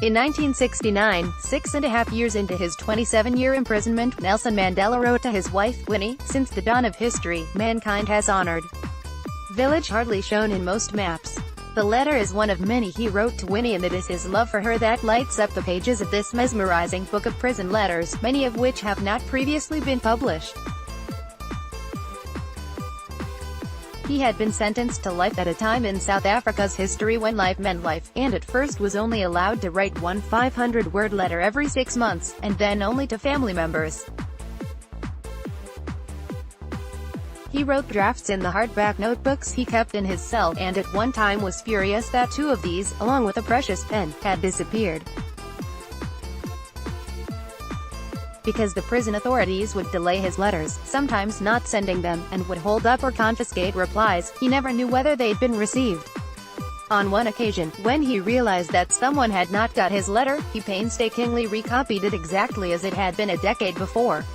In 1969, 6.5 years into his 27-year imprisonment, Nelson Mandela wrote to his wife, Winnie, "Since the dawn of history, mankind has honored village hardly shown in most maps." The letter is one of many he wrote to Winnie, and it is his love for her that lights up the pages of this mesmerizing book of prison letters, many of which have not previously been published. He had been sentenced to life at a time in South Africa's history when life meant life, and at first was only allowed to write one 500-word letter every 6 months, and then only to family members. He wrote drafts in the hardback notebooks he kept in his cell, and at one time was furious that 2 of these, along with a precious pen, had disappeared. Because the prison authorities would delay his letters, sometimes not sending them, and would hold up or confiscate replies, he never knew whether they'd been received. On one occasion, when he realized that someone had not got his letter, he painstakingly recopied it exactly as it had been a decade before.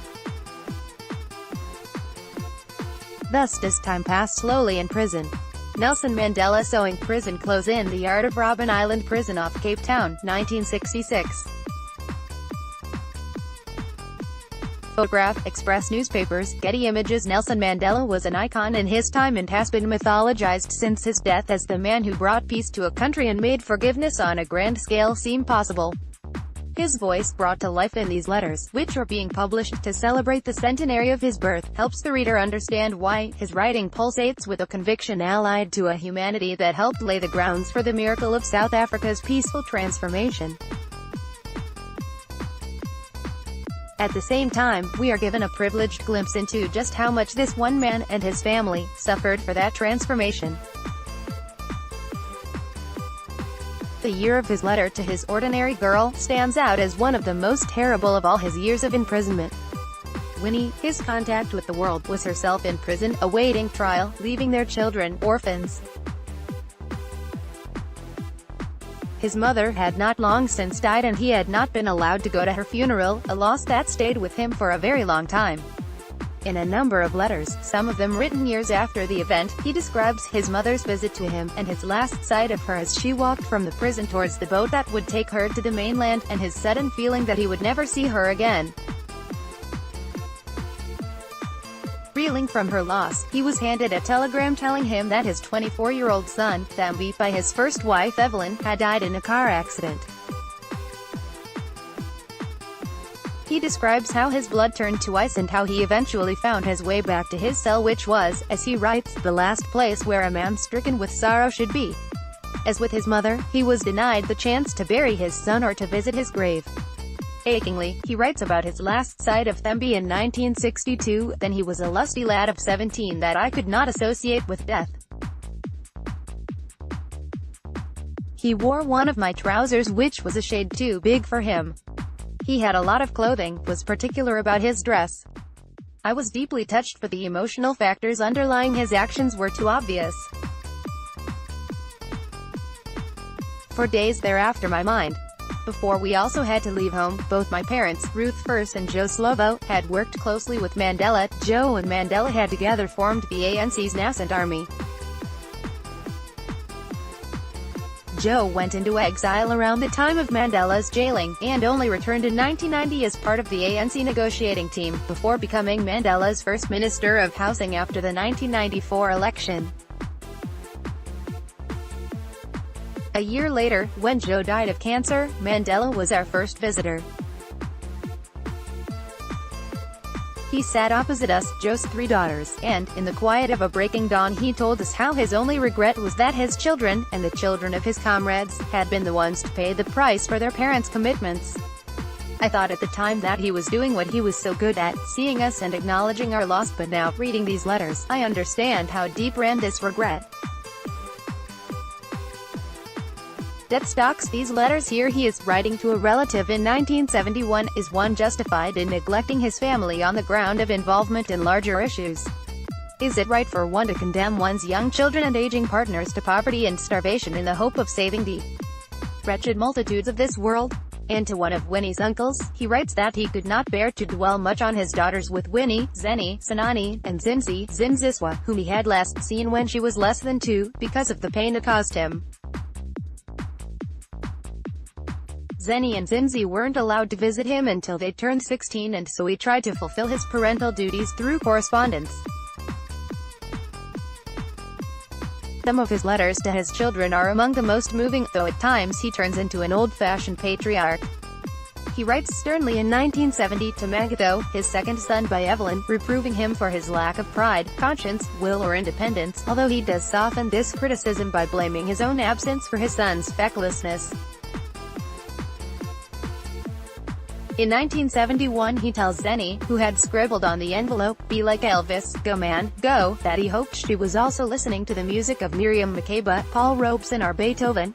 Thus does time pass slowly in prison. Nelson Mandela sewing prison clothes in the yard of Robben Island Prison off Cape Town, 1966. Photograph, Express newspapers, Getty Images. Nelson Mandela was an icon in his time and has been mythologized since his death as the man who brought peace to a country and made forgiveness on a grand scale seem possible. His voice, brought to life in these letters, which are being published to celebrate the centenary of his birth, helps the reader understand why his writing pulsates with a conviction allied to a humanity that helped lay the grounds for the miracle of South Africa's peaceful transformation. At the same time, we are given a privileged glimpse into just how much this one man, and his family, suffered for that transformation. The year of his letter to his ordinary girl stands out as one of the most terrible of all his years of imprisonment. Winnie, his contact with the world, was herself in prison, awaiting trial, leaving their children orphans. His mother had not long since died, and he had not been allowed to go to her funeral, a loss that stayed with him for a very long time. In a number of letters, some of them written years after the event, he describes his mother's visit to him, and his last sight of her as she walked from the prison towards the boat that would take her to the mainland, and his sudden feeling that he would never see her again. Reeling from her loss, he was handed a telegram telling him that his 24-year-old son, Thambi, by his first wife Evelyn, had died in a car accident. He describes how his blood turned to ice and how he eventually found his way back to his cell, which was, as he writes, the last place where a man stricken with sorrow should be. As with his mother, he was denied the chance to bury his son or to visit his grave. Achingly, he writes about his last sight of Thambi in 1962, "Then he was a lusty lad of 17 that I could not associate with death. He wore one of my trousers which was a shade too big for him. He had a lot of clothing, was particular about his dress. I was deeply touched, but the emotional factors underlying his actions were too obvious. For days thereafter my mind, before we also had to leave home, both my parents, Ruth first and Joe Slovo, had worked closely with Mandela. Joe and Mandela had together formed the ANC's nascent army. Joe went into exile around the time of Mandela's jailing, and only returned in 1990 as part of the ANC negotiating team, before becoming Mandela's first Minister of Housing after the 1994 election. A year later, when Joe died of cancer, Mandela was our first visitor. He sat opposite us, Joe's 3 daughters, and, in the quiet of a breaking dawn, he told us how his only regret was that his children, and the children of his comrades, had been the ones to pay the price for their parents' commitments. I thought at the time that he was doing what he was so good at, seeing us and acknowledging our loss, but now, reading these letters, I understand how deep ran this regret. Death stalks these letters. Here he is, writing to a relative in 1971, is one justified in neglecting his family on the ground of involvement in larger issues? Is it right for one to condemn one's young children and aging partners to poverty and starvation in the hope of saving the wretched multitudes of this world? And to one of Winnie's uncles, he writes that he could not bear to dwell much on his daughters with Winnie, Zeni, Sanani, and Zimziswa, whom he had last seen when she was less than 2, because of the pain it caused him. Zenny and Zimzi weren't allowed to visit him until they turned 16, and so he tried to fulfill his parental duties through correspondence. Some of his letters to his children are among the most moving, though at times he turns into an old-fashioned patriarch. He writes sternly in 1970 to Magatho, his second son by Evelyn, reproving him for his lack of pride, conscience, will or independence, although he does soften this criticism by blaming his own absence for his son's fecklessness. In 1971 he tells Zenny, who had scribbled on the envelope, "Be like Elvis, go man, go," that he hoped she was also listening to the music of Miriam Makeba, Paul Robeson or Beethoven.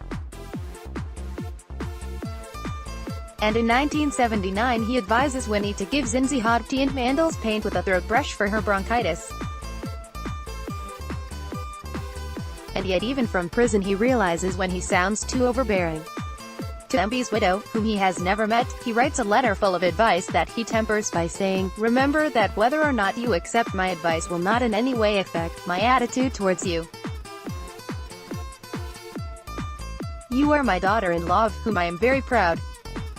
And in 1979 he advises Winnie to give Zinzi hot tea and Mandel's paint with a throat brush for her bronchitis. And yet even from prison he realizes when he sounds too overbearing. To Mbi's widow, whom he has never met, he writes a letter full of advice that he tempers by saying, "Remember that whether or not you accept my advice will not in any way affect my attitude towards you. You are my daughter-in-law, of whom I am very proud.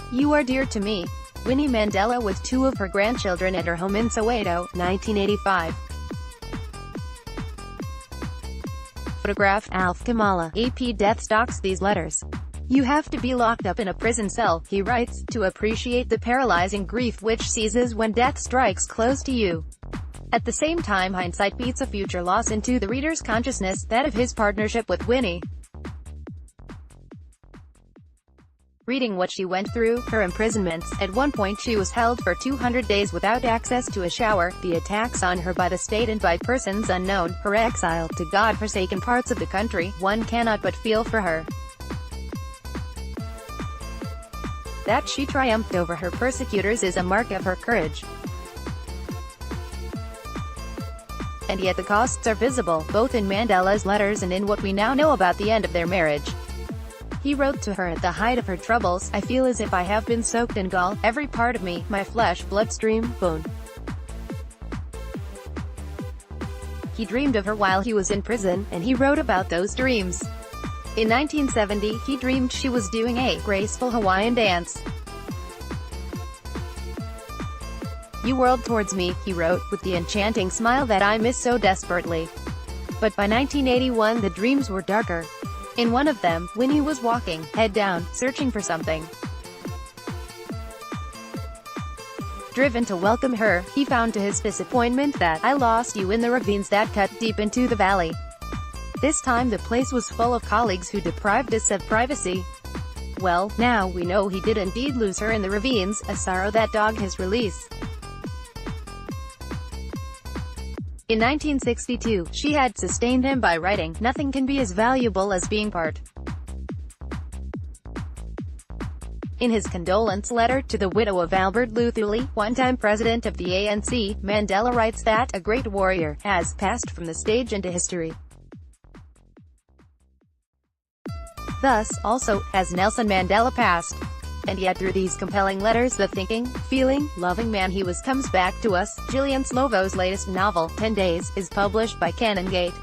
You are dear to me." Winnie Mandela with two of her grandchildren at her home in Soweto, 1985. Photograph, Alf Kamala. AP Death stalks these letters. "You have to be locked up in a prison cell," he writes, "to appreciate the paralyzing grief which seizes when death strikes close to you." At the same time, hindsight beats a future loss into the reader's consciousness, that of his partnership with Winnie. Reading what she went through, her imprisonments, at one point she was held for 200 days without access to a shower, the attacks on her by the state and by persons unknown, her exile to God-forsaken parts of the country, one cannot but feel for her. That she triumphed over her persecutors is a mark of her courage. And yet the costs are visible, both in Mandela's letters and in what we now know about the end of their marriage. He wrote to her at the height of her troubles, "I feel as if I have been soaked in gall, every part of me, my flesh, bloodstream, bone." He dreamed of her while he was in prison, and he wrote about those dreams. In 1970, he dreamed she was doing a graceful Hawaiian dance. "You whirled towards me," he wrote, "with the enchanting smile that I miss so desperately." But by 1981 the dreams were darker. In one of them, Winnie was walking, head down, searching for something. Driven to welcome her, he found to his disappointment that, "I lost you in the ravines that cut deep into the valley." This time the place was full of colleagues who deprived us of privacy. Well, now we know he did indeed lose her in the ravines, a sorrow that dogged his release. In 1962, she had sustained him by writing, "Nothing can be as valuable as being part." In his condolence letter to the widow of Albert Luthuli, one-time president of the ANC, Mandela writes that, "A great warrior has passed from the stage into history. Thus, also, has Nelson Mandela passed." And yet through these compelling letters the thinking, feeling, loving man he was comes back to us. Gillian Slovo's latest novel, 10 Days, is published by Canongate.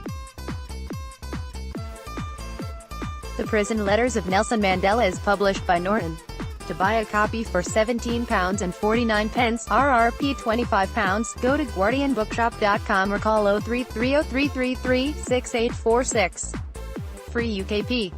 The Prison Letters of Nelson Mandela is published by Norton. To buy a copy for £17.49, RRP £25, go to guardianbookshop.com or call 033033368846. Free UKP.